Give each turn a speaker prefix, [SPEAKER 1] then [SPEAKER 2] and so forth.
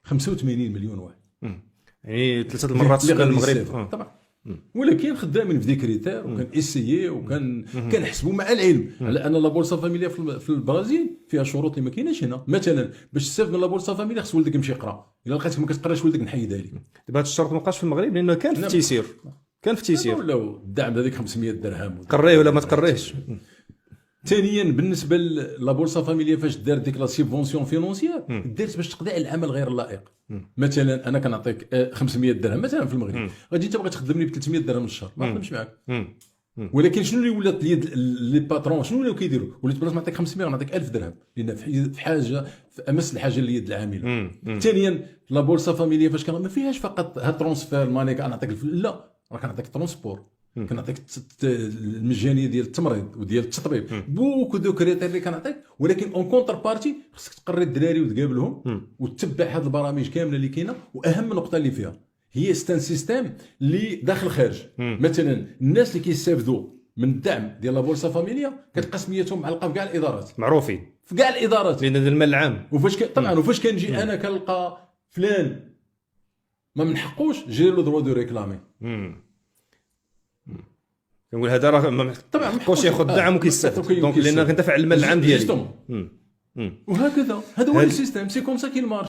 [SPEAKER 1] 85 مليون واحد،
[SPEAKER 2] يعني 3 المرات
[SPEAKER 1] اللي
[SPEAKER 2] سكان
[SPEAKER 1] غادي
[SPEAKER 2] المغرب.
[SPEAKER 1] يستافد. طبعا. ولكن خدامين في دي كريتير، وكان اسيي، وكان كنحسبوا مع العلم على ان لا بورصه فاميليا في البرازيل فيها شروط اللي ما كايناش هنا. مثلا باش تستافد من لا بورصه فاميليا خص ولدك يمشي يقرا، الا لقيتك ما كتقراش ولدك نحيدها لك.
[SPEAKER 2] دابا هذا الشرط ما بقاش في المغرب لانه كان في التيسير، كان في التيسير
[SPEAKER 1] ولاو الدعم هذيك 500 درهم
[SPEAKER 2] قريه ولا ما تقريش.
[SPEAKER 1] ثانيا بالنسبه لا بورصه فاميليا فاش دار ديك لا سيبفونسيون فينونسيير دارت باش تقضي على العمل غير اللائق. مثلا انا كنعطيك 500 درهم مثلا في المغرب، غادي انت باغي تخدمني ب 300 درهم الشهر، ما نخدمش معاك. ولكن شنو اللي ولات اليد لي باترون شنو ولاو كيديروا؟ ولات بلاص ما نعطيك 500 نعطيك 1000 درهم، لان في حاجه في امس الحاجه لليد العامله. ثانيا لا بورصه فاميليا فاش كان ما فيهاش فقط ها ترونسفير ماني كنعطيك لا، راه كنعطيك ترونسبور، كنعطيك المجانيه ديال التمريض وديال التطبيب، بوكو دو كريتير اللي كنعطيك. ولكن اون كونتر بارتي خصك تقري الدراري وتقابلهم وتتبع هذه البرامج كامله اللي كاينه. واهم نقطه اللي فيها هي ستان سيستيم اللي داخل خارج. مثلا الناس اللي كيستافدوا من الدعم ديال لا بورصه فاميليا كتلقى سميتهم معلقه في كاع الادارات،
[SPEAKER 2] معروفين
[SPEAKER 1] في كاع الادارات،
[SPEAKER 2] لان هذا المال العام.
[SPEAKER 1] وفاش طبعا وفاش كنجي انا كنلقى فلان ما من حقوش جير له دروا دو ريكلامي،
[SPEAKER 2] كنقول هذا راه ما حقوش ياخذ دعم وكيستافد، دونك لان كندافع على المال العام ديالي.
[SPEAKER 1] وهكذا هذا هو السيستم، سي كوم سا كي المارش.